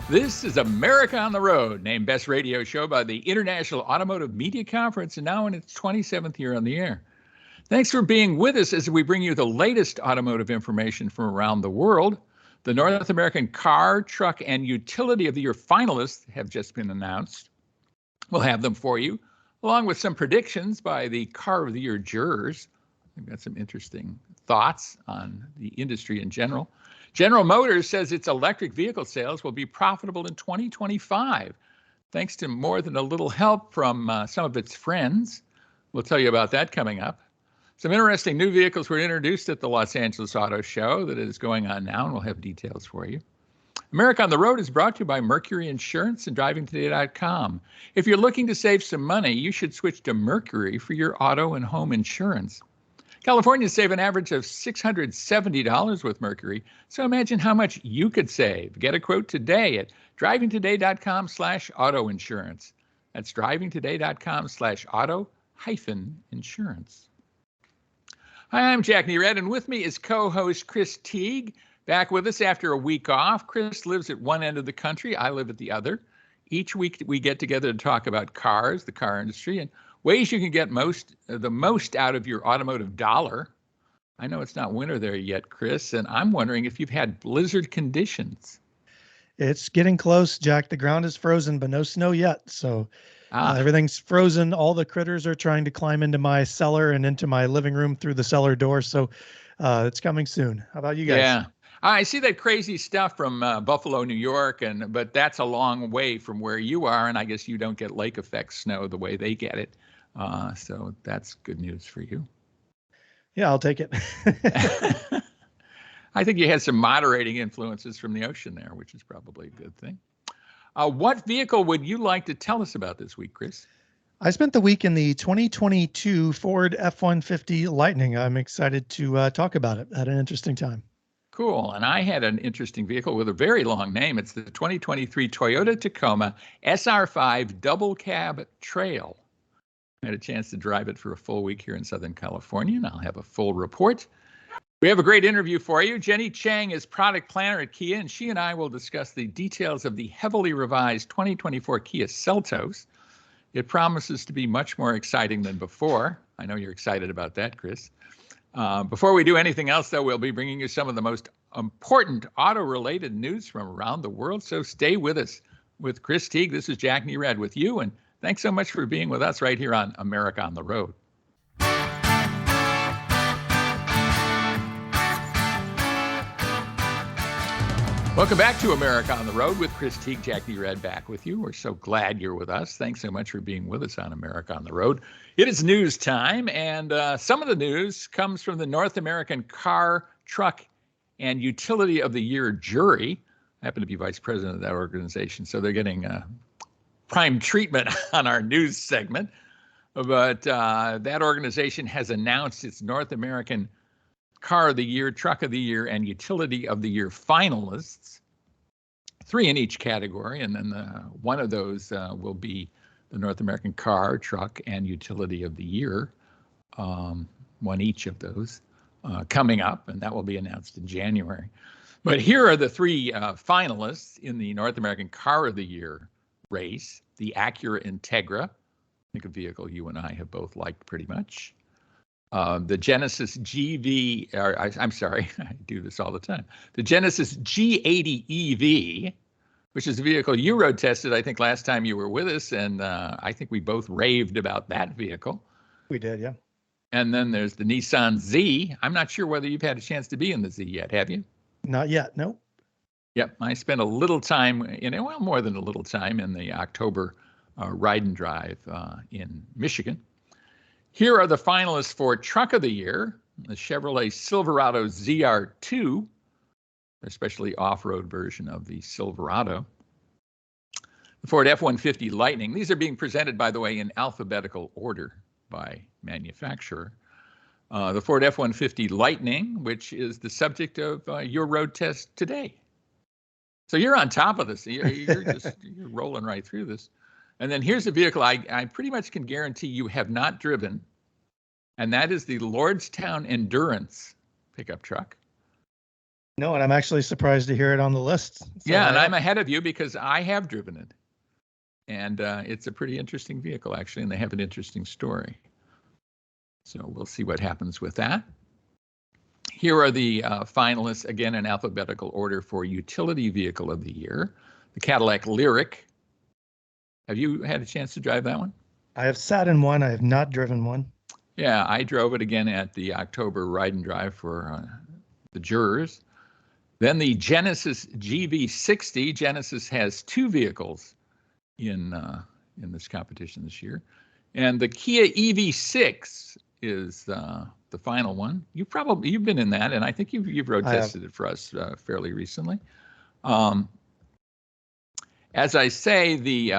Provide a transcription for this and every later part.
This is America on the Road, named Best Radio Show by the International Automotive Media Conference, and now in its 27th year on the air. Thanks for being with us as we bring you the latest automotive information from around the world. The North American Car, Truck, and Utility of the Year finalists have just been announced. We'll have them for you, along with some predictions by the Car of the Year jurors. I've got some interesting thoughts on the industry in general. General Motors says its electric vehicle sales will be profitable in 2025, thanks to more than a little help from some of its friends. We'll tell you about that coming up. Some interesting new vehicles were introduced at the Los Angeles Auto Show that is going on now, and we'll have details for you. America on the Road is brought to you by Mercury Insurance and DrivingToday.com. If you're looking to save some money, you should switch to Mercury for your auto and home insurance. Californians save an average of $670 with Mercury, so imagine how much you could save. Get a quote today at drivingtoday.com/auto insurance. That's drivingtoday.com/auto-insurance. Hi, I'm Jack Nerad, and with me is co-host Chris Teague, back with us after a week off. Chris lives at one end of the country. I live at the other. Each week we get together to talk about cars, the car industry, and ways you can get the most out of your automotive dollar. I know it's not winter there yet, Chris, and I'm wondering if you've had blizzard conditions. It's getting close, Jack. The ground is frozen, but no snow yet. So everything's frozen. All the critters are trying to climb into my cellar and into my living room through the cellar door. So it's coming soon. How about you guys? Yeah. I see that crazy stuff from Buffalo, New York, but that's a long way from where you are, and I guess you don't get lake effect snow the way they get it. So that's good news for you. Yeah, I'll take it. I think you had some moderating influences from the ocean there, which is probably a good thing. What vehicle would you like to tell us about this week, Chris? I spent the week in the 2022 Ford F-150 Lightning. I'm excited to talk about it. Had an interesting time. Cool. And I had an interesting vehicle with a very long name. It's the 2023 Toyota Tacoma SR5 Double Cab Trail. I had a chance to drive it for a full week here in Southern California, and I'll have a full report. We have a great interview for you. Jenny Chang is product planner at Kia, and she and I will discuss the details of the heavily revised 2024 Kia Seltos. It promises to be much more exciting than before. I know you're excited about that, Chris. Before we do anything else, though, we'll be bringing you some of the most important auto-related news from around the world, so stay with us. With Chris Teague, this is Jack Nerad with you, and thanks so much for being with us right here on America on the Road. Welcome back to America on the Road with Chris Teague, Jack Nerad back with you. We're so glad you're with us. Thanks so much for being with us on America on the Road. It is news time, and some of the news comes from the North American Car, Truck, and Utility of the Year jury. I happen to be vice president of that organization, so they're getting prime treatment on our news segment. But that organization has announced its North American Car of the Year, Truck of the Year, and Utility of the Year finalists, 3 in each category, and then one of those will be the North American Car, Truck, and Utility of the Year, one each of those coming up, and that will be announced in January. But here are the 3 finalists in the North American Car of the Year race: the Acura Integra, I think a vehicle you and I have both liked pretty much. The Genesis GV, I'm sorry, I do this all the time. The Genesis G80 EV, which is a vehicle you road tested, I think, last time you were with us, and I think we both raved about that vehicle. We did, yeah. And then there's the Nissan Z. I'm not sure whether you've had a chance to be in the Z yet, have you? Not yet, nope. Yep, I spent a little time more than a little time in the October ride and drive in Michigan. Here are the finalists for Truck of the Year: the Chevrolet Silverado ZR2, especially off-road version of the Silverado. The Ford F-150 Lightning. These are being presented, by the way, in alphabetical order by manufacturer. The Ford F-150 Lightning, which is the subject of your road test today. So you're on top of this. You're rolling right through this. And then here's a vehicle I pretty much can guarantee you have not driven, and that is the Lordstown Endurance pickup truck. No, and I'm actually surprised to hear it on the list. So yeah, and I'm ahead of you because I have driven it. And it's a pretty interesting vehicle, actually, and they have an interesting story. So we'll see what happens with that. Here are the finalists, again, in alphabetical order for Utility Vehicle of the Year. The Cadillac Lyriq. Have you had a chance to drive that one? I have sat in one. I have not driven one. Yeah, I drove it again at the October Ride and Drive for the jurors. Then the Genesis GV60. Genesis has two vehicles in this competition this year. And the Kia EV6 is the final one. You've been in that, and I think you've road tested it for us fairly recently. As I say, the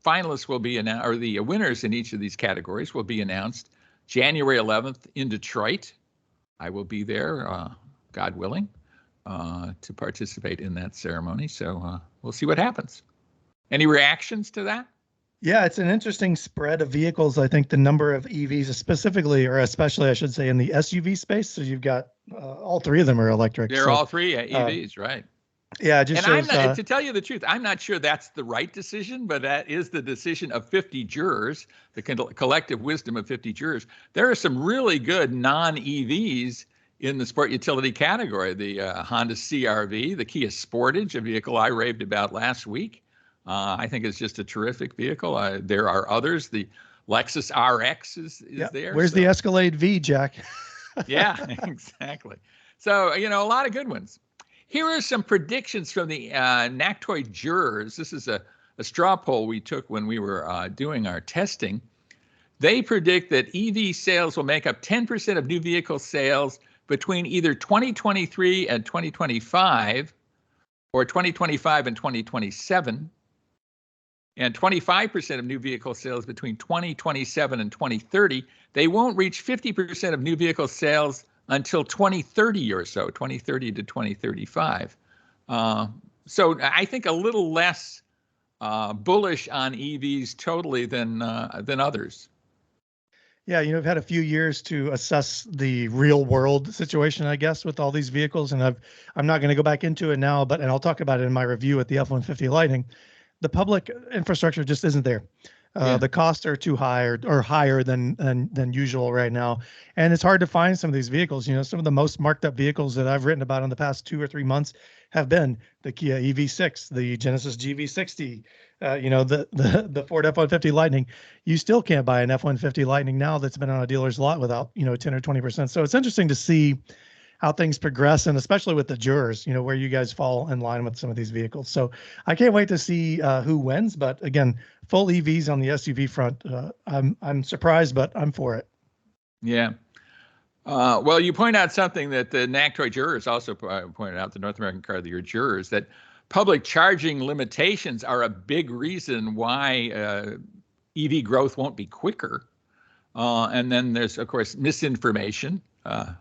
finalists will be announced, or the winners in each of these categories will be announced January 11th in Detroit. I will be there, God willing, to participate in that ceremony. So we'll see what happens. Any reactions to that? Yeah, it's an interesting spread of vehicles. I think the number of EVs specifically, or especially, I should say, in the SUV space. So you've got all three of them are electric. They're all three EVs, right? Yeah, just and shows, I'm not, to tell you the truth, I'm not sure that's the right decision, but that is the decision of 50 jurors, the collective wisdom of 50 jurors. There are some really good non-EVs in the sport utility category. The Honda CR-V, the Kia Sportage, a vehicle I raved about last week. I think it's just a terrific vehicle. There are others. The Lexus RX is there. Where's the Escalade V, Jack? Yeah, exactly. So, a lot of good ones. Here are some predictions from the NACTOY jurors. This is a straw poll we took when we were doing our testing. They predict that EV sales will make up 10% of new vehicle sales between either 2023 and 2025 or 2025 and 2027. And 25% of new vehicle sales between 2027 and 2030. They won't reach 50% of new vehicle sales until 2030 or so, 2030 to 2035. So I think a little less bullish on EVs totally than others. Yeah, I've had a few years to assess the real world situation, I guess, with all these vehicles, and I'm not going to go back into it now, and I'll talk about it in my review at the F-150 Lightning. The public infrastructure just isn't there. The costs are too high or higher than usual right now. And it's hard to find some of these vehicles. Some of the most marked up vehicles that I've written about in the past 2 or 3 months have been the Kia EV6, the Genesis GV60, the Ford F-150 Lightning. You still can't buy an F-150 Lightning now that's been on a dealer's lot without, 10 or 20%. So it's interesting to see how things progress, and especially with the jurors, where you guys fall in line with some of these vehicles. So I can't wait to see who wins. But again, full EVs on the SUV front. I'm surprised, but I'm for it. Yeah. Well, you point out something that the NACTOY jurors also pointed out, the North American Car of the Year jurors, that public charging limitations are a big reason why EV growth won't be quicker. And then there's, of course, misinformation.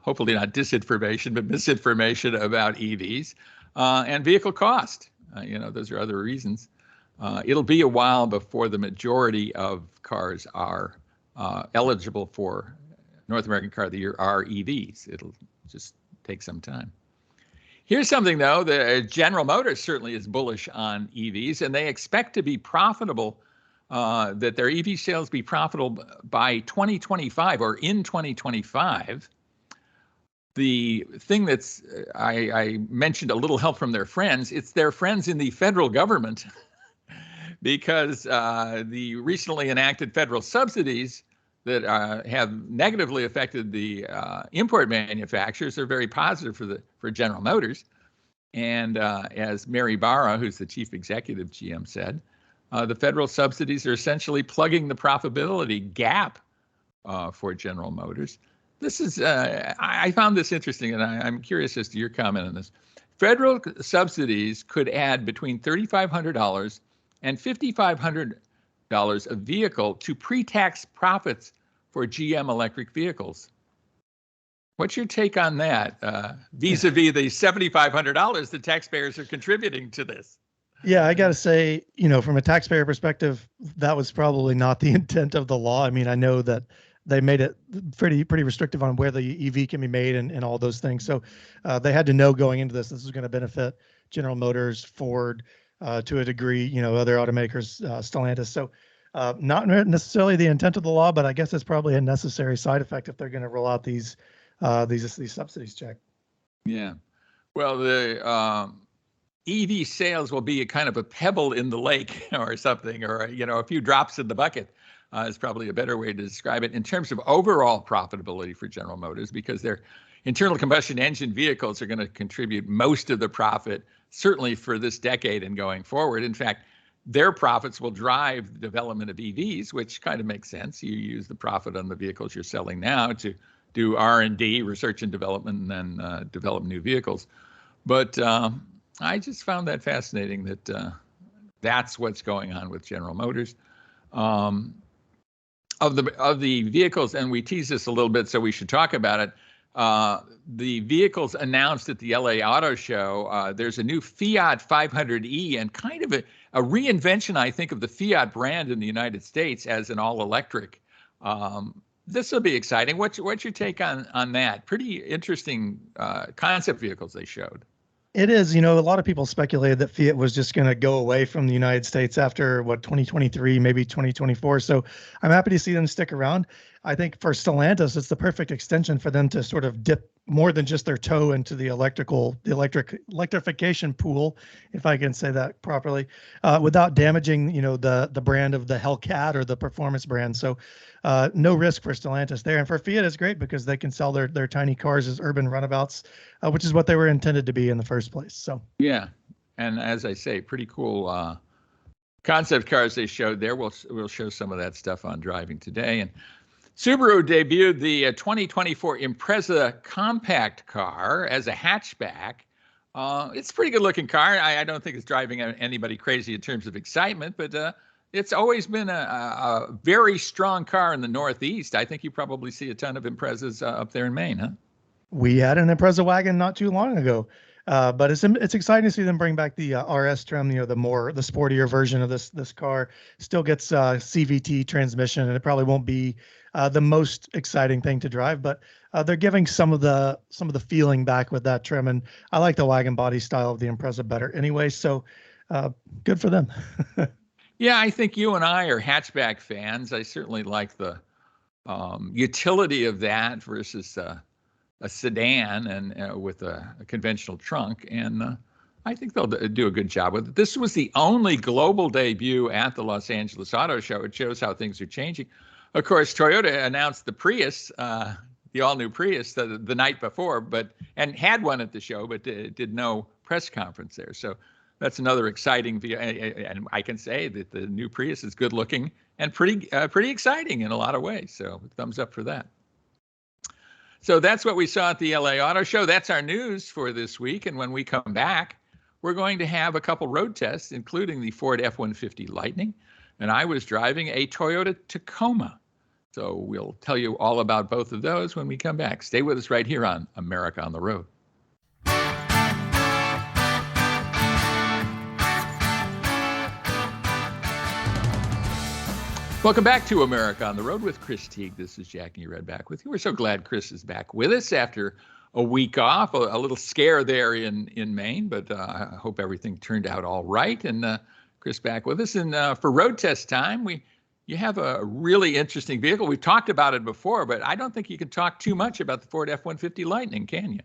Hopefully not disinformation, but misinformation about EVs and vehicle cost. Those are other reasons. It'll be a while before the majority of cars are eligible for North American Car of the Year are EVs. It'll just take some time. Here's something, though. The General Motors certainly is bullish on EVs, and they expect to be profitable, that their EV sales be profitable by 2025 or in 2025. The thing that's, I mentioned a little help from their friends. It's their friends in the federal government because the recently enacted federal subsidies that have negatively affected the import manufacturers are very positive for General Motors. And as Mary Barra, who's the chief executive GM, said, the federal subsidies are essentially plugging the profitability gap for General Motors. This is, I found this interesting, and I'm curious as to your comment on this. Federal subsidies could add between $3,500 and $5,500 a vehicle to pre-tax profits for GM electric vehicles. What's your take on that, vis-a-vis the $7,500 the taxpayers are contributing to this? Yeah, I got to say, from a taxpayer perspective, that was probably not the intent of the law. I mean, I know that they made it pretty restrictive on where the EV can be made and all those things. So they had to know going into this is going to benefit General Motors, Ford, to a degree, other automakers, Stellantis. So not necessarily the intent of the law, but I guess it's probably a necessary side effect if they're going to roll out these subsidies, Jack. Yeah. Well, the EV sales will be a kind of a pebble in the lake or something, or a few drops in the bucket is probably a better way to describe it in terms of overall profitability for General Motors, because their internal combustion engine vehicles are going to contribute most of the profit, certainly for this decade and going forward. In fact, their profits will drive the development of EVs, which kind of makes sense. You use the profit on the vehicles you're selling now to do R&D, research and development, and then develop new vehicles. But I just found that fascinating that that's what's going on with General Motors. Of the vehicles, and we teased this a little bit, so we should talk about it. The vehicles announced at the LA Auto Show, there's a new Fiat 500e, and kind of a reinvention, I think, of the Fiat brand in the United States as an all-electric. This will be exciting. What's your take on that? Pretty interesting concept vehicles they showed. It is. A lot of people speculated that Fiat was just going to go away from the United States after 2023, maybe 2024. So I'm happy to see them stick around. I think for Stellantis, it's the perfect extension for them to sort of dip more than just their toe into the electrification pool, if I can say that properly, without damaging, the brand of the Hellcat or the performance brand. So no risk for Stellantis there. And for Fiat, it's great because they can sell their tiny cars as urban runabouts, which is what they were intended to be in the first place. So yeah, and as I say, pretty cool concept cars they showed there. We'll show some of that stuff on Driving Today. And Subaru debuted the 2024 Impreza compact car as a hatchback. It's a pretty good looking car. I don't think it's driving anybody crazy in terms of excitement, but it's always been a very strong car in the Northeast. I think you probably see a ton of Imprezas up there in Maine, huh? We had an Impreza wagon not too long ago, but it's exciting to see them bring back the RS trim. The sportier version of this car still gets CVT transmission, and it probably won't be the most exciting thing to drive, but they're giving some of the feeling back with that trim. And I like the wagon body style of the Impreza better anyway. So good for them. Yeah, I think you and I are hatchback fans. I certainly like the utility of that versus a sedan and with a conventional trunk. And I think they'll do a good job with it. This was the only global debut at the Los Angeles Auto Show. It shows how things are changing. Of course, Toyota announced the Prius, the all-new Prius, the night before, and had one at the show, but did no press conference there. So that's another exciting view. And I can say that the new Prius is good-looking and pretty exciting in a lot of ways. So thumbs up for that. So that's what we saw at the LA Auto Show. That's our news for this week. And when we come back, we're going to have a couple road tests, including the Ford F-150 Lightning. And I was driving a Toyota Tacoma. So we'll tell you all about both of those when we come back. Stay with us right here on America on the Road. Welcome back to America on the Road with Chris Teague. This is Jack Nerad back with you. We're so glad Chris is back with us after a week off, a little scare there in Maine, but I hope everything turned out all right. And Chris back with us. And for road test time, you have a really interesting vehicle. We've talked about it before, but I don't think you can talk too much about the Ford F-150 Lightning, can you?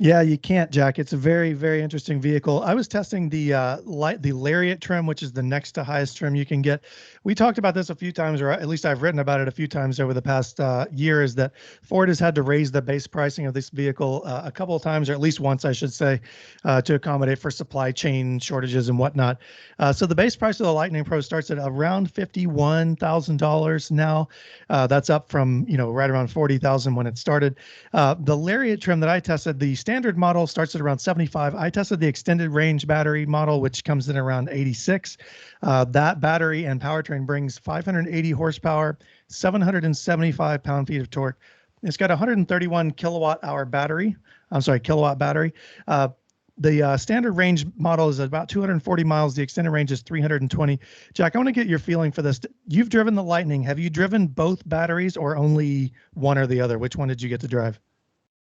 Yeah, you can't, Jack. It's a very, very interesting vehicle. I was testing the Lariat trim, which is the next to highest trim you can get. We talked about this a few times, or at least I've written about it a few times over the past year, is that Ford has had to raise the base pricing of this vehicle a couple of times, or at least once, I should say, to accommodate for supply chain shortages and whatnot. So the base price of the Lightning Pro starts at around $51,000 now. That's up from right around $40,000 when it started. The Lariat trim that I tested, the standard model starts at around 75. I tested the extended range battery model, which comes in around 86. That battery and powertrain brings 580 horsepower, 775 pound-feet of torque. It's got a 131 kilowatt battery. The standard range model is about 240 miles. The extended range is 320. Jack, I want to get your feeling for this. You've driven the Lightning. Have you driven both batteries or only one or the other? Which one did you get to drive?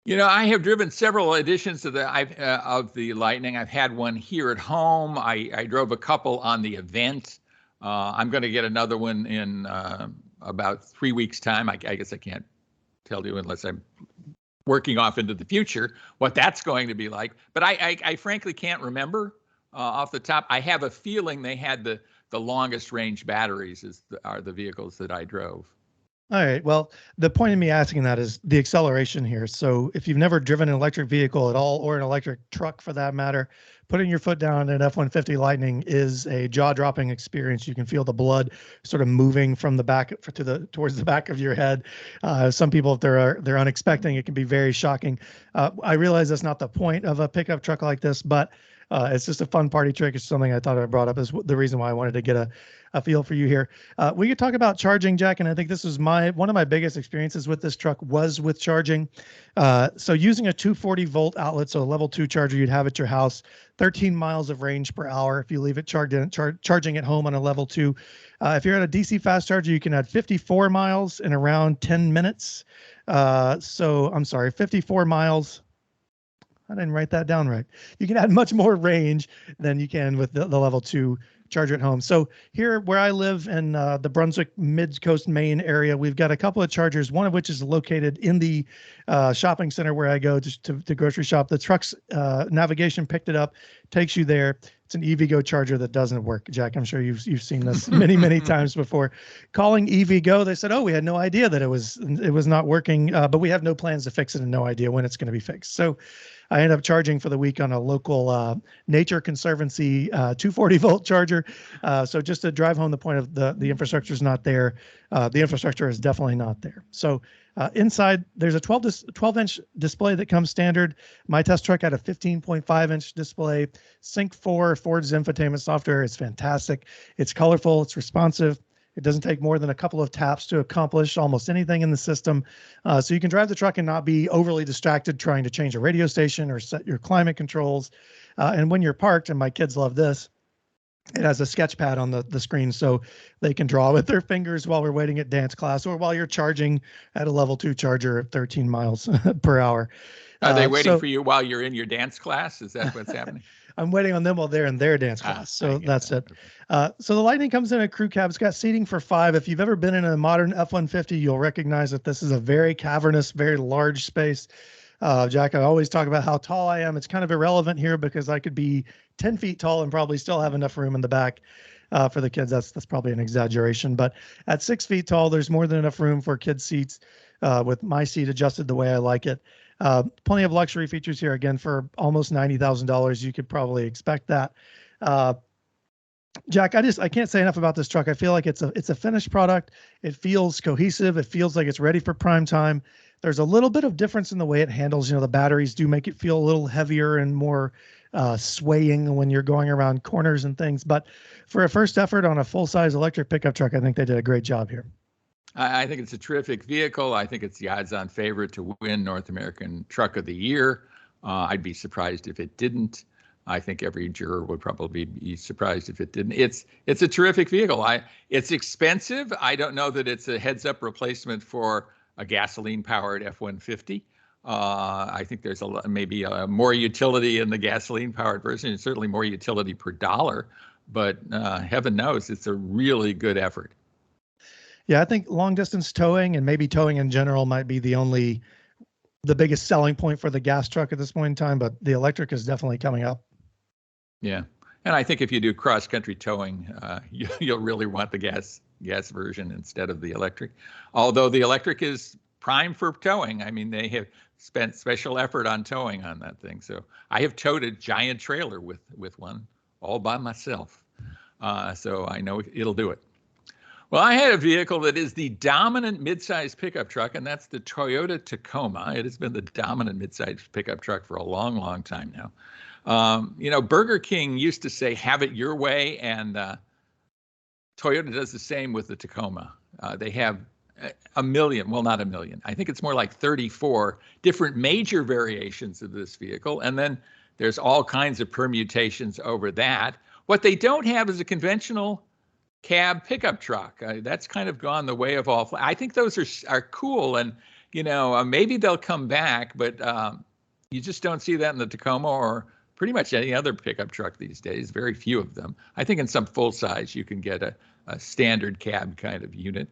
I have driven several editions of the Lightning. I've had one here at home. I drove a couple on the event. I'm going to get another one in about 3 weeks' time. I guess I can't tell you unless I'm working off into the future what that's going to be like. But I frankly can't remember off the top. I have a feeling they had the longest range batteries are the vehicles that I drove. All right. Well, the point of me asking that is the acceleration here. So if you've never driven an electric vehicle at all, or an electric truck for that matter, putting your foot down in an F-150 Lightning is a jaw-dropping experience. You can feel the blood sort of moving from the back towards the back of your head. Some people, if they're unexpecting, it can be very shocking. I realize that's not the point of a pickup truck like this, but it's just a fun party trick. It's something I thought I brought up as the reason why I wanted to get a feel for you here. We could talk about charging, Jack, and I think this was one of my biggest experiences with this truck was with charging. So using a 240 volt outlet, so a level 2 charger you'd have at your house, 13 miles of range per hour if you leave it charging at home on a level 2. If you're at a DC fast charger, you can add 54 miles in around 10 minutes. So I'm sorry, 54 miles. I didn't write that down right. You can add much more range than you can with the level 2 charger at home. So here where I live in the Brunswick Mid-Coast, Maine area, we've got a couple of chargers, one of which is located in the shopping center where I go to grocery shop. The truck's navigation picked it up, takes you there. It's an EVgo charger that doesn't work. Jack, I'm sure you've seen this many times before. Calling EVgo, they said, "Oh, we had no idea that it was not working, but we have no plans to fix it and no idea when it's going to be fixed." So I ended up charging for the week on a local Nature Conservancy 240 volt charger. So just to drive home the point of the infrastructure is not there. The infrastructure is definitely not there. So inside, there's a 12-inch display that comes standard. My test truck had a 15.5-inch display. Sync 4 Ford's infotainment software. It's fantastic. It's colorful. It's responsive. It doesn't take more than a couple of taps to accomplish almost anything in the system. So you can drive the truck and not be overly distracted trying to change a radio station or set your climate controls. And when you're parked, and my kids love this, it has a sketch pad on the screen so they can draw with their fingers while we're waiting at dance class or while you're charging at a level 2 charger at 13 miles per hour. Are they waiting for you while you're in your dance class? Is that what's happening? I'm waiting on them while they're in their dance class. So that's it. So the Lightning comes in a crew cab. It's got seating for 5. If you've ever been in a modern F-150, you'll recognize that this is a very cavernous, very large space. Jack, I always talk about how tall I am. It's kind of irrelevant here because I could be 10 feet tall and probably still have enough room in the back. For the kids, that's probably an exaggeration. But at 6 feet tall, there's more than enough room for kids' seats with my seat adjusted the way I like it. Plenty of luxury features here. Again, for almost $90,000, you could probably expect that. Jack, I can't say enough about this truck. I feel like it's a finished product. It feels cohesive. It feels like it's ready for prime time. There's a little bit of difference in the way it handles. The batteries do make it feel a little heavier and more swaying when you're going around corners and things. But for a first effort on a full-size electric pickup truck, I think they did a great job here. I think it's a terrific vehicle. I think it's the odds-on favorite to win North American Truck of the Year. I'd be surprised if it didn't. I think every juror would probably be surprised if it didn't. It's a terrific vehicle. It's expensive. I don't know that it's a heads-up replacement for a gasoline-powered F-150. I think there's maybe more utility in the gasoline-powered version, and certainly more utility per dollar. But heaven knows, it's a really good effort. Yeah, I think long distance towing and maybe towing in general might be the biggest selling point for the gas truck at this point in time, but the electric is definitely coming up. Yeah. And I think if you do cross country towing, you'll really want the gas version instead of the electric. Although the electric is prime for towing. I mean, they have spent special effort on towing on that thing. So I have towed a giant trailer with one all by myself. So I know it'll do it. Well, I had a vehicle that is the dominant midsize pickup truck, and that's the Toyota Tacoma. It has been the dominant midsize pickup truck for a long, long time now. Burger King used to say, "Have it your way," and Toyota does the same with the Tacoma. They have a million, well, not a million. I think it's more like 34 different major variations of this vehicle, and then there's all kinds of permutations over that. What they don't have is a conventional cab pickup truck. That's kind of gone the way of all. I think those are cool, and maybe they'll come back, but you just don't see that in the Tacoma or pretty much any other pickup truck these days. Very few of them. I think in some full size you can get a standard cab kind of unit.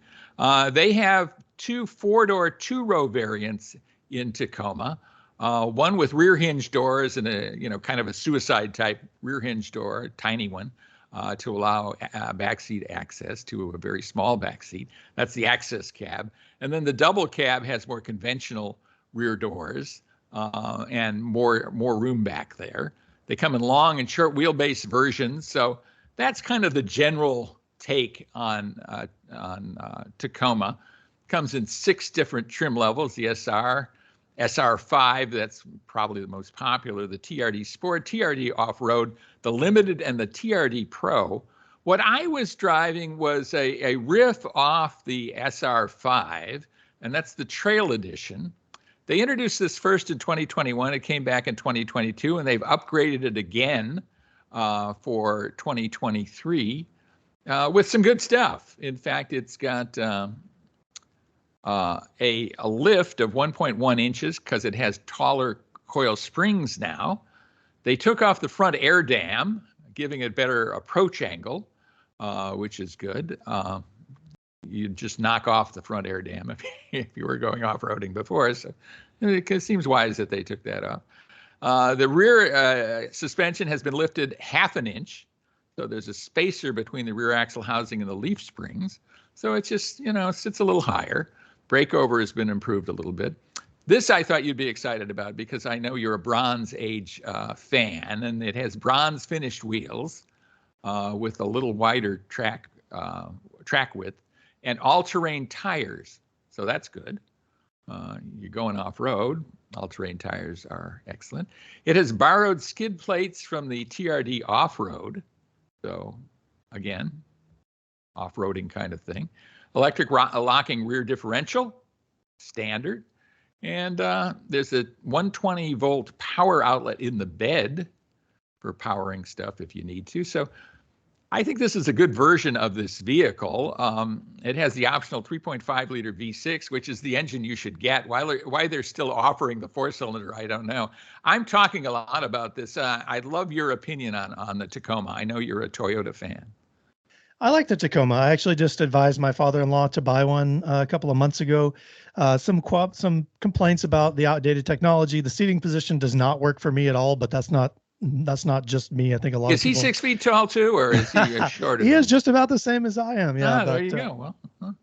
They have 2 4-door 2-row variants in Tacoma. One with rear hinge doors and a kind of a suicide type rear hinge door, tiny one, to allow backseat access to a very small backseat. That's the access cab. And then the double cab has more conventional rear doors and more room back there. They come in long and short wheelbase versions. So that's kind of the general take on Tacoma. Comes in 6 different trim levels: the SR5, that's probably the most popular, the TRD Sport, TRD Off-Road, the Limited, and the TRD Pro. What I was driving was a riff off the SR5, and that's the Trail Edition. They introduced this first in 2021. It came back in 2022, and they've upgraded it again for 2023 with some good stuff. In fact, it's got a lift of 1.1 inches because it has taller coil springs now. They took off the front air dam, giving it better approach angle, which is good. You just knock off the front air dam if you were going off-roading before. So it seems wise that they took that off. The rear suspension has been lifted 1/2 inch. So there's a spacer between the rear axle housing and the leaf springs. So it's just, sits a little higher. Breakover has been improved a little bit. This I thought you'd be excited about because I know you're a Bronze Age fan, and it has bronze finished wheels with a little wider track width and all-terrain tires. So that's good. You're going off-road. All-terrain tires are excellent. It has borrowed skid plates from the TRD Off-Road. So again, off-roading kind of thing. Electric locking rear differential, standard. And there's a 120 volt power outlet in the bed for powering stuff if you need to. So I think this is a good version of this vehicle. It has the optional 3.5 liter V6, which is the engine you should get. Why they're still offering the 4-cylinder, I don't know. I'm talking a lot about this. I'd love your opinion on the Tacoma. I know you're a Toyota fan. I like the Tacoma. I actually just advised my father-in-law to buy one a couple of months ago. Some complaints about the outdated technology. The seating position does not work for me at all, but that's not just me. I think a lot of people. Is he 6 feet tall too, or is he shorter? He is just about the same as I am. Yeah. There you go. Well,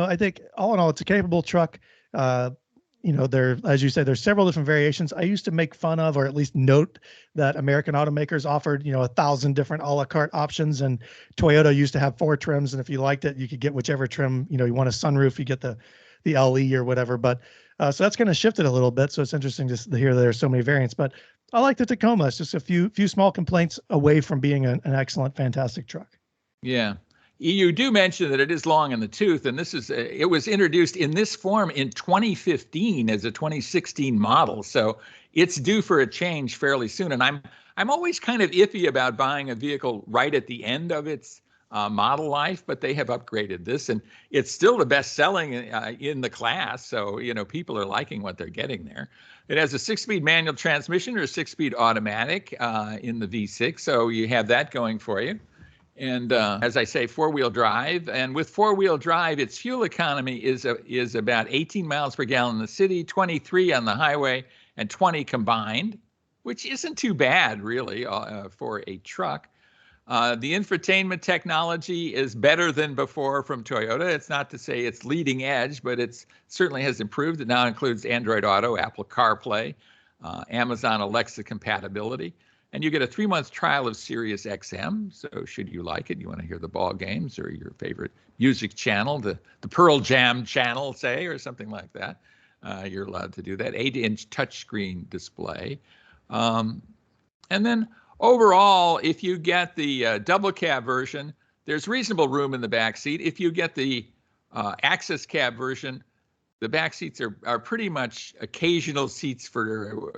I think all in all, it's a capable truck. As you say, there's several different variations. I used to make fun of, or at least note, that American automakers offered, 1,000 different a la carte options, and Toyota used to have 4 trims. And if you liked it, you could get whichever trim, you want a sunroof, you get the LE or whatever. But so that's kind of shifted a little bit. So it's interesting to hear there are so many variants, but I like the Tacoma. It's just a few small complaints away from being an excellent, fantastic truck. Yeah. You do mention that it is long in the tooth, and it was introduced in this form in 2015 as a 2016 model, so it's due for a change fairly soon. And I'm always kind of iffy about buying a vehicle right at the end of its model life, but they have upgraded this, and it's still the best selling in the class. So people are liking what they're getting there. It has a 6-speed manual transmission or a 6-speed automatic in the V6, so you have that going for you. And as I say, 4-wheel drive. And with 4-wheel drive, its fuel economy is about 18 miles per gallon in the city, 23 on the highway, and 20 combined, which isn't too bad, really, for a truck. The infotainment technology is better than before from Toyota. It's not to say it's leading edge, but it certainly has improved. It now includes Android Auto, Apple CarPlay, Amazon Alexa compatibility. And you get a 3-month trial of Sirius XM. So should you like it, you want to hear the ball games or your favorite music channel, the Pearl Jam channel, say, or something like that, you're allowed to do that. 8-inch touchscreen display. And then overall, if you get the double cab version, there's reasonable room in the back seat. If you get the access cab version, the back seats are pretty much occasional seats for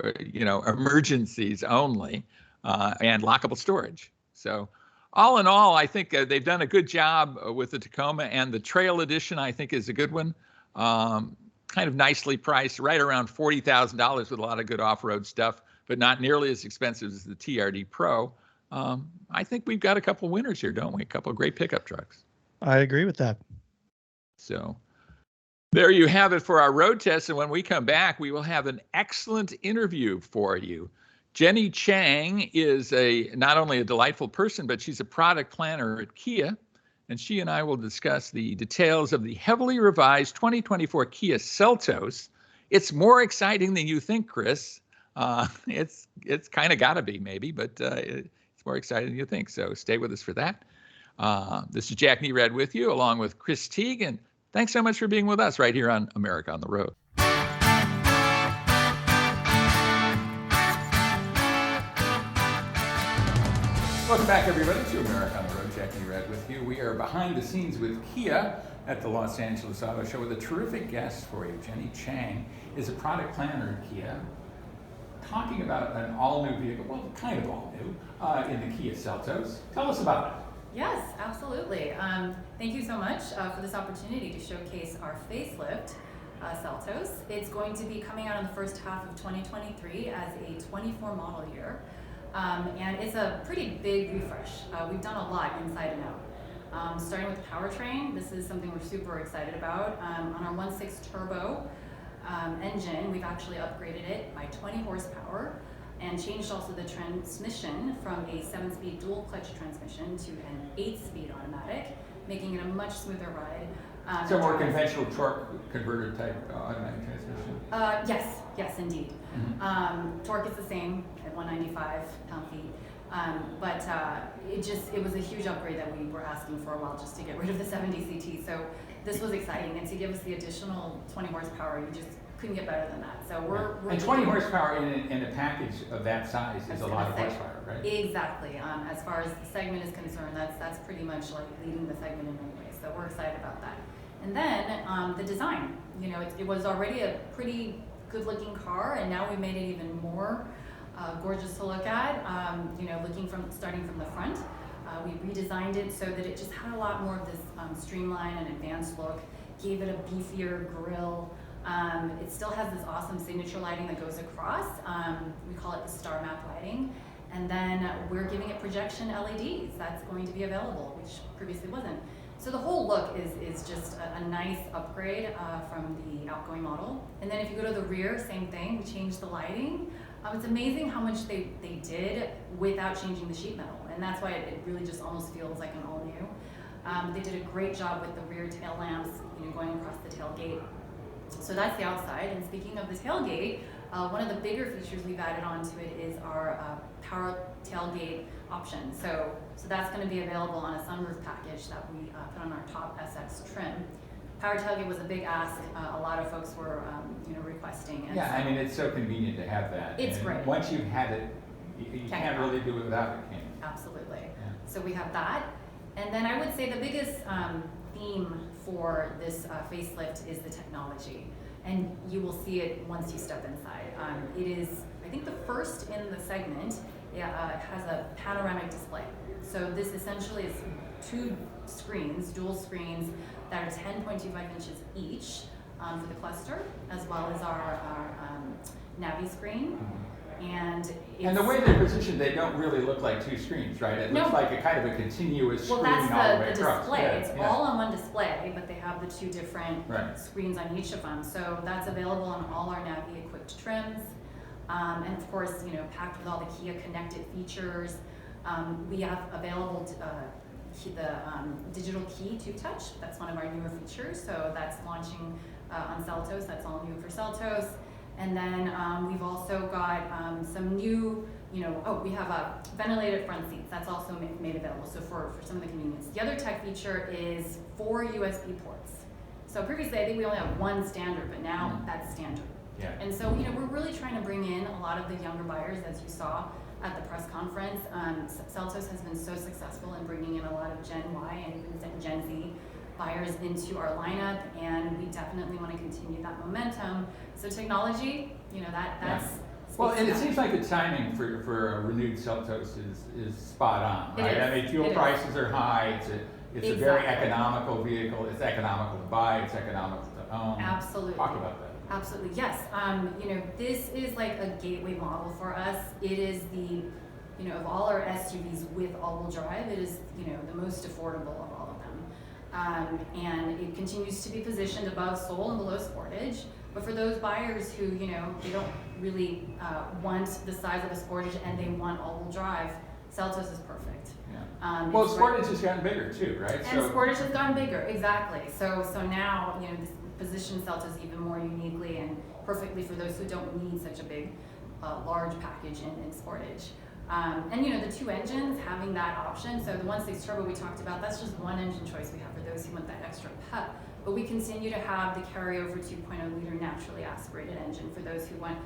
emergencies only, and lockable storage. So all in all, I think they've done a good job with the Tacoma, and the Trail Edition I think is a good one. Kind of nicely priced, right around $40,000 with a lot of good off-road stuff, but not nearly as expensive as the TRD Pro. I think we've got a couple winners here, don't we? A couple of great pickup trucks. I agree with that. So there you have it for our road test. And when we come back, we will have an excellent interview for you. Jenny Chang is not only a delightful person, but she's a product planner at Kia. And she and I will discuss the details of the heavily revised 2024 Kia Seltos. It's more exciting than you think, Chris. It's kind of got to be, maybe, but it's more exciting than you think. So stay with us for that. This is Jack Nerad with you, along with Chris Teague. And thanks so much for being with us right here on America on the Road. Welcome back, everybody, to America on the Road. Jack Nerad with you. We are behind the scenes with Kia at the Los Angeles Auto Show with a terrific guest for you. Jenny Chang is a product planner at Kia, talking about an all-new vehicle, well, kind of all-new, in the Kia Seltos. Tell us about it. Yes, absolutely. Thank you so much for this opportunity to showcase our facelift Seltos. It's going to be coming out in the first half of 2023 as a 24 model year. And it's a pretty big refresh. We've done a lot inside and out. Starting with the powertrain, this is something we're super excited about. On our 1.6 turbo engine, we've actually upgraded it by 20 horsepower and changed also the transmission from a 7-speed dual clutch transmission to an 8-speed automatic, making it a much smoother ride. So more conventional torque converter type automatic transmission? Yes, indeed. Mm-hmm. Torque is the same at 195 pound-feet, but it was a huge upgrade that we were asking for a while just to get rid of the 70 CT. So this was exciting, and to give us the additional 20 horsepower, you just couldn't get better than that. So we're and 20 horsepower in a package of that size is a lot of horsepower, right? Exactly. As far as the segment is concerned, that's pretty much like leading the segment in many ways. So we're excited about that. And then the design. It was already a pretty good-looking car, and now we made it even more gorgeous to look at. Starting from the front, we redesigned it so that it just had a lot more of this streamlined and advanced look. Gave it a beefier grille. It still has this awesome signature lighting that goes across. We call it the star map lighting. And then we're giving it projection LEDs. That's going to be available, which previously wasn't. So the whole look is just a nice upgrade from the outgoing model. And then if you go to the rear, same thing, we changed the lighting. It's amazing how much they did without changing the sheet metal. And that's why it really just almost feels like an all new. They did a great job with the rear tail lamps, going across the tailgate. So that's the outside. And speaking of the tailgate, one of the bigger features we've added onto it is our power tailgate option. So that's going to be available on a sunroof package that we put on our top SX trim. Power tailgate was a big ask. A lot of folks were, requesting. And yeah, I mean, it's so convenient to have that. It's great. Once you've had it, you can't really do it without it, can you? Absolutely. Yeah. So we have that. And then I would say the biggest theme for this facelift is the technology. And you will see it once you step inside. It is, I think, the first in the segment. It has a panoramic display. So this essentially is two screens, dual screens, that are 10.25 inches each for the cluster, as well as our Navi screen. And the way they're positioned, they don't really look like two screens, right? It looks like a kind of a continuous screen all the way across. Well, that's the display. Yeah, it's all on one display, but they have the two different screens on each of them. So that's available on all our Navi-equipped trims. And of course, packed with all the Kia connected features. We have available the digital key to touch. That's one of our newer features. So that's launching on Seltos. That's all new for Seltos. And then we've also got some new, we have ventilated front seats. That's also made available. So for some of the convenience. The other tech feature is 4 USB ports. So previously, I think we only have one standard, but now that's standard. Yeah. And so, we're really trying to bring in a lot of the younger buyers, as you saw at the press conference. Seltos has been so successful in bringing in a lot of Gen Y and even Gen Z buyers into our lineup, and we definitely want to continue that momentum. So technology, that's well, and it seems like the timing for a renewed Seltos is spot on, right? I mean, fuel prices are high. It's a very economical vehicle. It's economical to buy. It's economical to own. Absolutely. Talk about that. Absolutely, yes. This is like a gateway model for us. It is of all our SUVs with all-wheel drive, it is, the most affordable of all of them. And it continues to be positioned above Soul and below Sportage. But for those buyers who, they don't really want the size of a Sportage and they want all-wheel drive, Seltos is perfect. Yeah. Well, Sportage has gotten bigger too, right? And Sportage has gotten bigger, exactly. So now, this positions Seltos even more uniquely and perfectly for those who don't need such a big, large package in Sportage. And the two engines, having that option, so the 1.6 turbo we talked about, that's just one engine choice we have for those who want that extra pep. But we continue to have the carryover 2.0 liter naturally aspirated engine for those who want,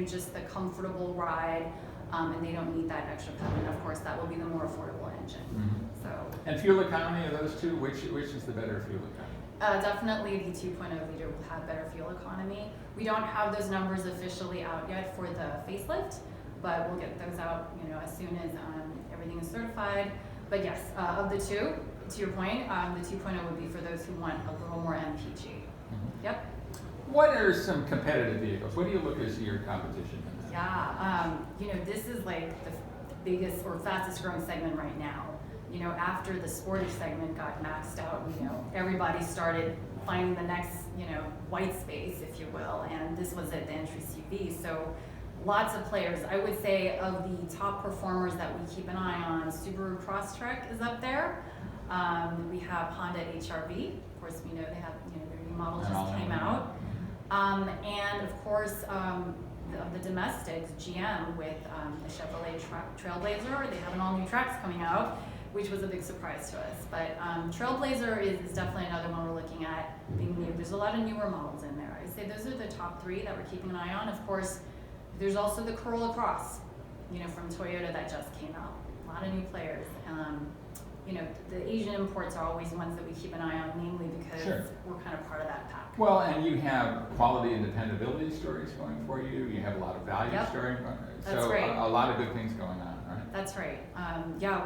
just the comfortable ride, and they don't need that extra pep. And of course, that will be the more affordable engine. Mm-hmm. So. And fuel economy of those two, which is the better fuel economy? Definitely the 2.0 liter will have better fuel economy. We don't have those numbers officially out yet for the facelift, but we'll get those out, as soon as everything is certified. But yes, of the two, to your point, the 2.0 would be for those who want a little more MPG. Mm-hmm. Yep. What are some competitive vehicles? What do you look as your competition in that? Yeah, this is like the biggest or fastest growing segment right now. After the Sportage segment got maxed out, everybody started finding the next, white space, if you will, and this was at the entry CV. So lots of players. I would say of the top performers that we keep an eye on, Subaru Crosstrek is up there. We have Honda HRV. Of course, we know they have, their new model just came out. And of course, the domestics, GM with the Chevrolet Trailblazer. They have an all new Trax coming out, which was a big surprise to us. But Trailblazer is definitely another one we're looking at being new. There's a lot of newer models in there. I'd say those are the top three that we're keeping an eye on. Of course, there's also the Corolla Cross, from Toyota that just came out. A lot of new players. The Asian imports are always ones that we keep an eye on, mainly because we're kind of part of that pack. Well, and you have quality and dependability stories going for you. You have a lot of value stories going. That's right. A lot of good things going on, right? That's right.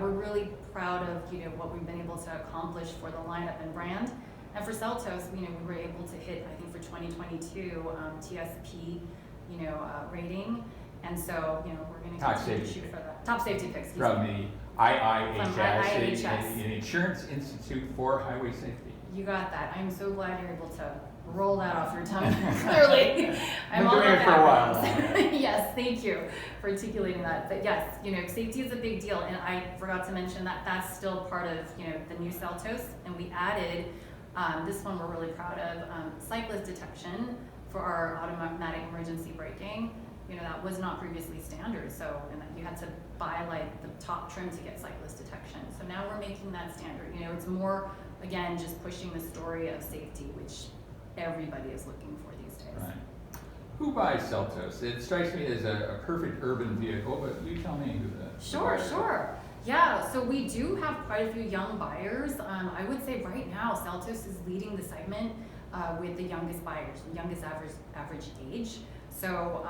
We're really proud of what we've been able to accomplish for the lineup and brand. And for Seltos, we were able to hit, I think, for 2022 TSP, rating. And so, we're going to continue to shoot for that. Top safety picks. From the IIHS, IIHS. Insurance Institute for Highway Safety. You got that. I'm so glad you're able to roll that off your tongue. Clearly, I'm all doing it for a while. Yes, thank you for articulating that. But yes, safety is a big deal, and I forgot to mention that that's still part of the new Seltos, and we added this one we're really proud of, cyclist detection for our automatic emergency braking. That was not previously standard, so and you had to buy like the top trim to get cyclist detection. So now we're making that standard. It's more, again, just pushing the story of safety, which everybody is looking for these days. Right. Who buys Seltos? It strikes me as a perfect urban vehicle, but you tell me who the Sure. Yeah, so we do have quite a few young buyers. I would say right now, Seltos is leading the segment with the youngest buyers, the youngest average age. So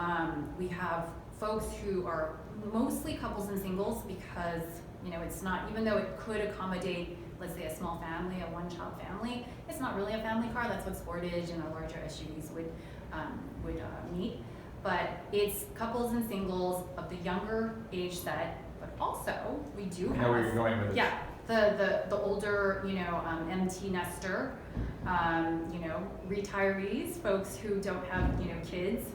we have folks who are mostly couples and singles because, it's not, even though it could accommodate, let's say, a small family, a one-child family, it's not really a family car. That's what Sportage and our larger SUVs would meet. But it's couples and singles of the younger age set, but also we do have... I know where you're going with this. Yeah, the older, MT nester, retirees, folks who don't have, kids.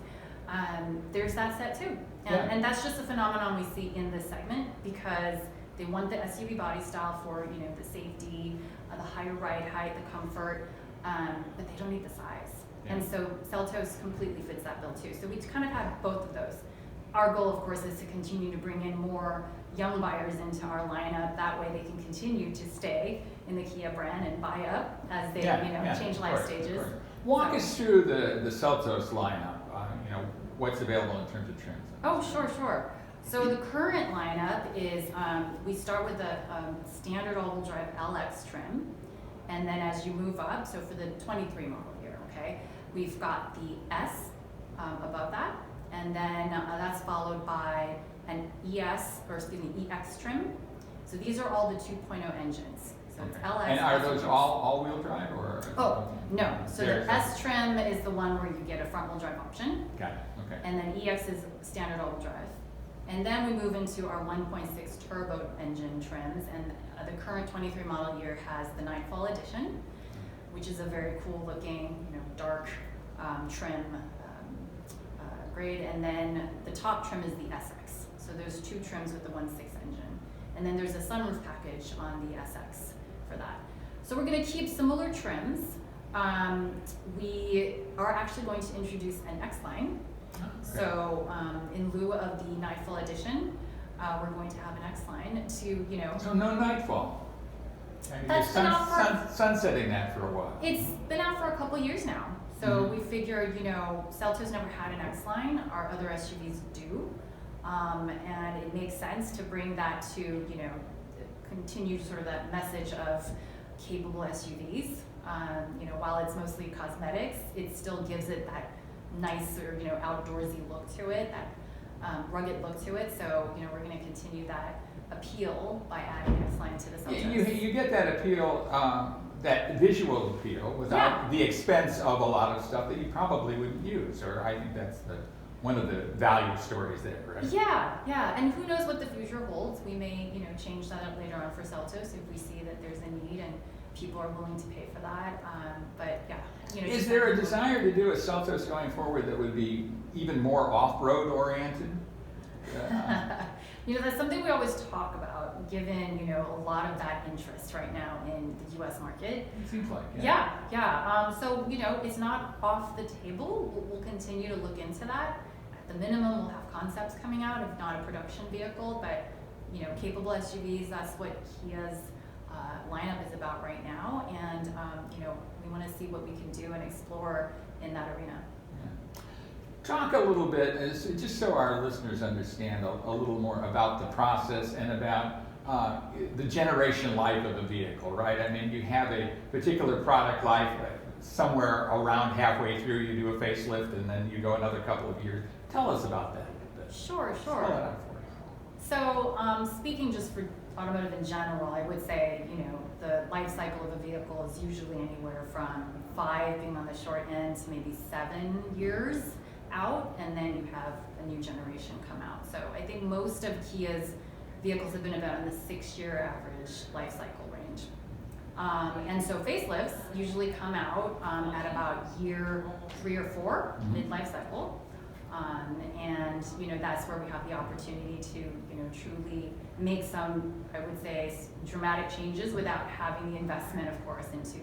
There's that set too. And that's just a phenomenon we see in this segment because they want the SUV body style for, the safety, the higher ride height, the comfort, but they don't need the size. Yeah. And so Seltos completely fits that bill too. So we kind of have both of those. Our goal, of course, is to continue to bring in more young buyers into our lineup. That way they can continue to stay in the Kia brand and buy up as they change life stages. Walk us through the Seltos lineup. What's available in terms of trims? Oh, sure. So the current lineup is we start with the standard all-wheel drive LX trim, And then as you move up, so for the 23 model here, okay, we've got the S above that, and then that's followed by an EX trim. So these are all the 2.0 engines. So it's LS. And are those all-wheel drive or? Oh, no. So the S trim is the one where you get a front-wheel drive option. Got it. Okay. And then EX is standard all-wheel drive. And then we move into our 1.6 turbo engine trims, and the current 23 model year has the Nightfall Edition, which is a very cool looking, dark trim grade. And then the top trim is the SX. So there's two trims with the 1.6 engine. And then there's a sunroof package on the SX for that. So we're going to keep similar trims. We are actually going to introduce an X-Line. Okay. So in lieu of the Nightfall Edition, we're going to have an X-Line to, So no Nightfall. That's been out sunsetting that for a while. It's been out for a couple years now. So we figured, Celto's never had an X-Line. Our other SUVs do. And it makes sense to bring that to, continue sort of that message of capable SUVs. While it's mostly cosmetics, it still gives it that nicer, outdoorsy look to it, that rugged look to it. So, we're going to continue that appeal by adding X-Line to the Celtos. You get that appeal, that visual appeal, without the expense of a lot of stuff that you probably wouldn't use. Or I think that's one of the value stories there, right? Yeah, and who knows what the future holds. We may, change that up later on for Celtos if we see that there's a need and people are willing to pay for that. But yeah, Is there a desire to do a Celtos going forward that would be even more off-road oriented? That's something we always talk about, given, a lot of that interest right now in the U.S. market. It seems like, Yeah. So, it's not off the table. We'll continue to look into that. At the minimum, we'll have concepts coming out, if not a production vehicle, but, capable SUVs, that's what Kia's lineup is about right now. And, we want to see what we can do and explore in that arena. Talk a little bit, just so our listeners understand a little more about the process and about the generation life of a vehicle, right? I mean, you have a particular product life, somewhere around halfway through you do a facelift and then you go another couple of years. Tell us about that a little bit. Sure. Spell that out for us. So speaking just for automotive in general, I would say, the life cycle of a vehicle is usually anywhere from 5 being on the short end to maybe 7 years out, and then you have a new generation come out. So I think most of Kia's vehicles have been about in the 6-year average life cycle range. And so facelifts usually come out at about year 3 or 4, mid-life cycle. And that's where we have the opportunity to truly make some, I would say, dramatic changes without having the investment, of course, into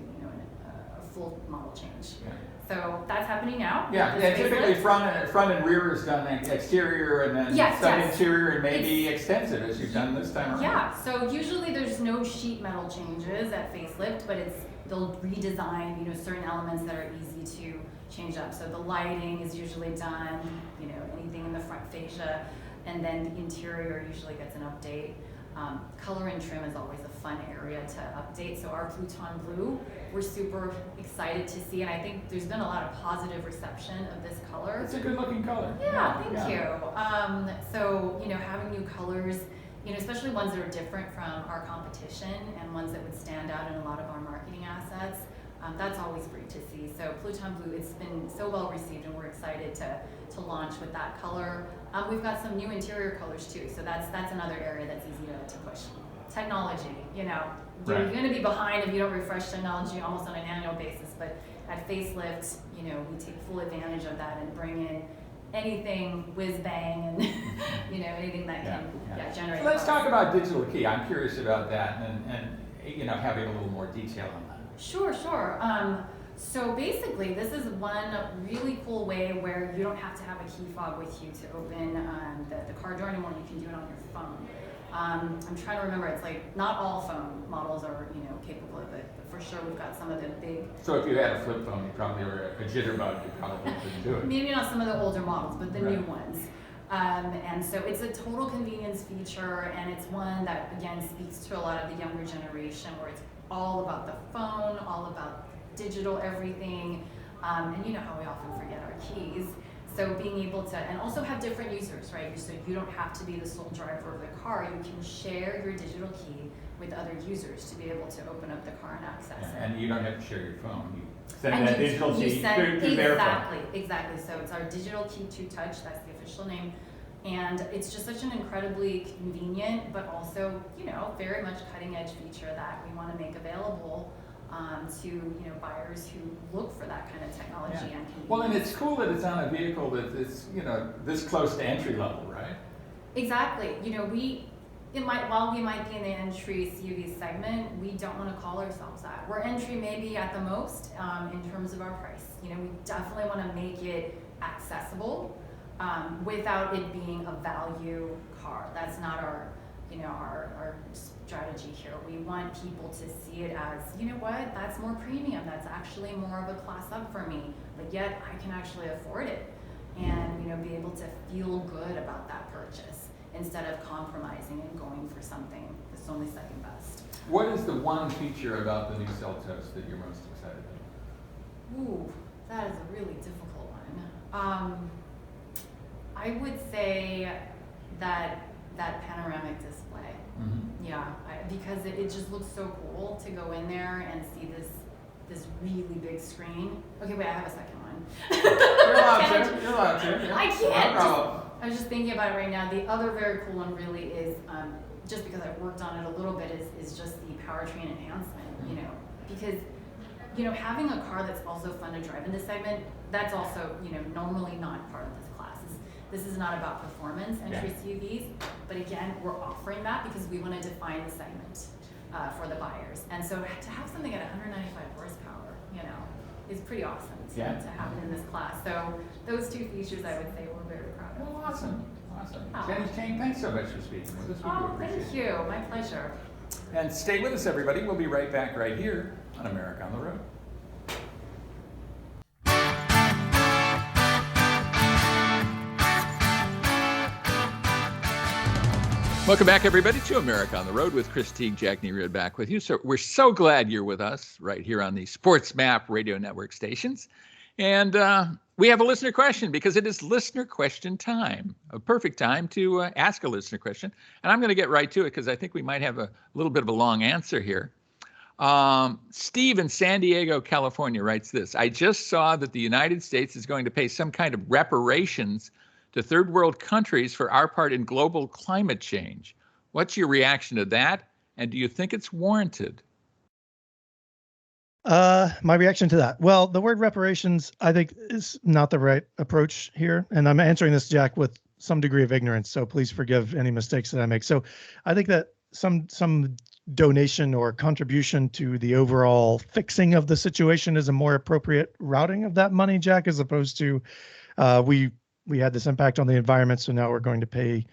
a full model change. Yeah. So that's happening now. Yeah, typically front and rear is done exterior and then some interior and maybe extensive as you've done this time around. Yeah, so usually there's no sheet metal changes at facelift, but they'll redesign certain elements that are easy to change up. So the lighting is usually done, anything in the front fascia, and then the interior usually gets an update. Color and trim is always a fun area to update. So our Pluton Blue, we're super excited to see, and I think there's been a lot of positive reception of this color. It's a good looking color. Yeah, thank you. So, having new colors, especially ones that are different from our competition and ones that would stand out in a lot of our marketing assets, that's always great to see. So Pluton Blue, it's been so well received, and we're excited to launch with that color. We've got some new interior colors too, so that's another area that's easy to push. Technology, you're going to be behind if you don't refresh technology almost on an annual basis, but at facelift, we take full advantage of that and bring in anything whiz bang and anything that can generate. So let's talk about digital key. I'm curious about that and having a little more detail on that. Sure. So basically, this is one really cool way where you don't have to have a key fob with you to open the car door anymore. You can do it on your phone. I'm trying to remember. It's like not all phone models are capable of it, but for sure we've got some of the big. So if you had a flip phone, you probably were a jitterbug. You probably couldn't do it. Maybe not some of the older models, but the new ones. And so it's a total convenience feature, and it's one that again speaks to a lot of the younger generation, where it's all about the phone, all about digital everything, and you know how we often forget our keys. So being able to, and also have different users, right? So you don't have to be the sole driver of the car. You can share your digital key with other users to be able to open up the car and access it. And you don't have to share your phone. You send And that digital key through their phone. Exactly. So it's our digital key to touch. That's the official name. And it's just such an incredibly convenient, but also, you know, very much cutting edge feature that we want to make available to, you know, buyers who look for that kind of technology and convenience. Well, and it's cool that it's on a vehicle that is, you know, this close to entry level, right? Exactly. You know, while we might be in the entry CUV segment, we don't want to call ourselves that. We're entry maybe at the most in terms of our price. You know, we definitely want to make it accessible without it being a value car. That's not our, you know, our strategy here. We want people to see it as, you know what, that's more premium. That's actually more of a class up for me, but yet I can actually afford it, and, you know, be able to feel good about that purchase, instead of compromising and going for something that's only second best. What is the one feature about the new Seltos that you're most excited about? Ooh, that is a really difficult one. I would say that panoramic display. Mm-hmm. Yeah, because it just looks so cool to go in there and see this really big screen. Okay, wait, I have a second one. You're allowed to. Yeah. I can't. No. I was just thinking about it right now. The other very cool one really is, just because I've worked on it a little bit, is just the powertrain enhancement, you know, because, you know, having a car that's also fun to drive in this segment, that's also, you know, normally not part of this class. This is not about performance entry CUVs, but again, we're offering that because we want to define the segment for the buyers. And so to have something at 195 horsepower, you know, is pretty awesome to have it in this class. So those two features, I would say, we're very proud of. Well, awesome. Oh. Jenny Chang, thanks so much for speaking with us. We do appreciate it. Thank you. My pleasure. And stay with us, everybody. We'll be right back right here on America on the Road. Welcome back, everybody, to America on the Road with Chris Teague, Jack Nerad back with you. So we're so glad you're with us right here on the Sports Map Radio Network stations. And we have a listener question because it is listener question time, a perfect time to ask a listener question. And I'm going to get right to it because I think we might have a little bit of a long answer here. Steve in San Diego, California writes this: I just saw that the United States is going to pay some kind of reparations to third world countries for our part in global climate change. What's your reaction to that? And do you think it's warranted? My reaction to that. Well, the word reparations, I think, is not the right approach here. And I'm answering this, Jack, with some degree of ignorance. So please forgive any mistakes that I make. So I think that some donation or contribution to the overall fixing of the situation is a more appropriate routing of that money, Jack, as opposed to we had this impact on the environment, so now we're going to pay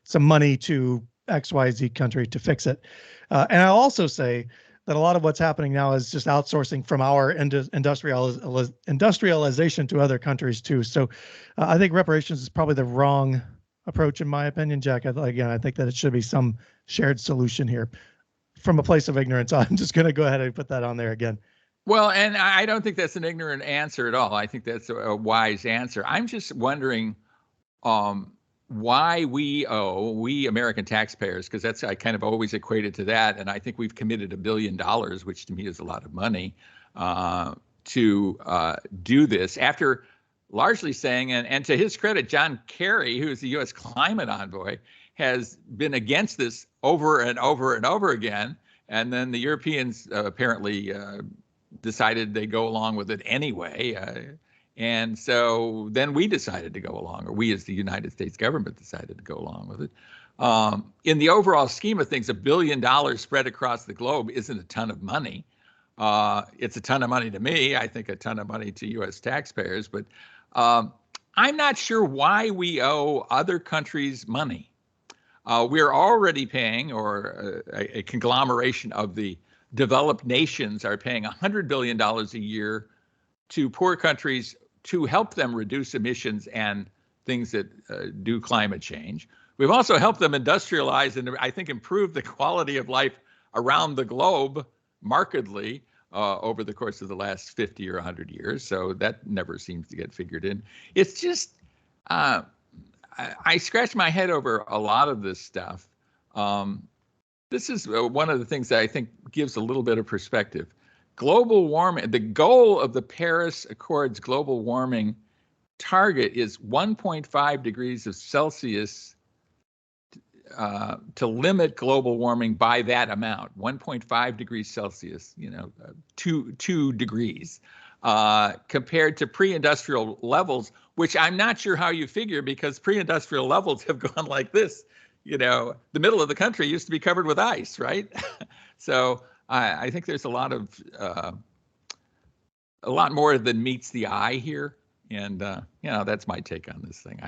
some money to XYZ country to fix it. And I'll also say that a lot of what's happening now is just outsourcing from our industrialization to other countries too. So I think reparations is probably the wrong approach in my opinion, Jack. I think that it should be some shared solution here. From a place of ignorance, I'm just going to go ahead and put that on there again. Well, and I don't think that's an ignorant answer at all. I think that's a wise answer. I'm just wondering why we American taxpayers, because that's, I kind of always equated to that. And I think we've committed $1 billion, which to me is a lot of money, to do this after largely saying, and to his credit, John Kerry, who is the U.S. climate envoy, has been against this over and over and over again. And then the Europeans apparently decided they go along with it anyway. And so then we decided to go along, or we as the United States government decided to go along with it. In the overall scheme of things, $1 billion spread across the globe isn't a ton of money. It's a ton of money to me. I think a ton of money to U.S. taxpayers. But I'm not sure why we owe other countries money. We're already paying, or a conglomeration of the developed nations are paying $100 billion a year to poor countries to help them reduce emissions and things that do climate change. We've also helped them industrialize and I think improve the quality of life around the globe markedly over the course of the last 50 or 100 years. So that never seems to get figured in. It's just, I scratch my head over a lot of this stuff. This is one of the things that I think gives a little bit of perspective. Global warming, the goal of the Paris Accords global warming target is 1.5 degrees of Celsius to limit global warming by that amount, 1.5 degrees Celsius, 2 degrees, compared to pre-industrial levels, which I'm not sure how you figure, because pre-industrial levels have gone like this. The middle of the country used to be covered with ice, right? So I think there's a lot more than meets the eye here. And, that's my take on this thing.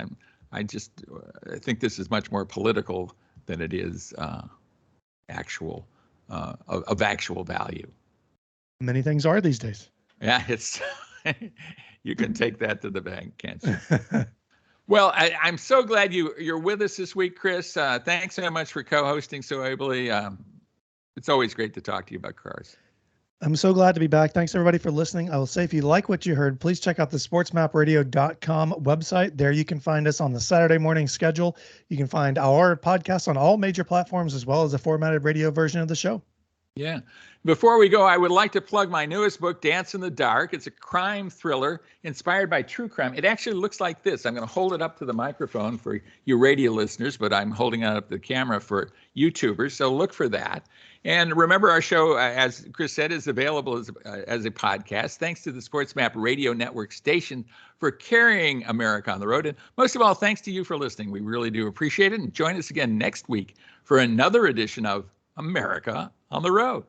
I think this is much more political than it is actual of actual value. Many things are these days. Yeah, it's you can take that to the bank, can't you? Well, I'm so glad you're with us this week, Chris. Thanks so much for co-hosting so ably. It's always great to talk to you about cars. I'm so glad to be back. Thanks, everybody, for listening. I will say, if you like what you heard, please check out the sportsmapradio.com website. There you can find us on the Saturday morning schedule. You can find our podcast on all major platforms, as well as a formatted radio version of the show. Yeah. Before we go, I would like to plug my newest book, Dance in the Dark. It's a crime thriller inspired by true crime. It actually looks like this. I'm going to hold it up to the microphone for you radio listeners, but I'm holding it up to the camera for YouTubers. So look for that. And remember, our show, as Chris said, is available as a podcast. Thanks to the SportsMap Radio Network station for carrying America on the road. And most of all, thanks to you for listening. We really do appreciate it. And join us again next week for another edition of America on the Road.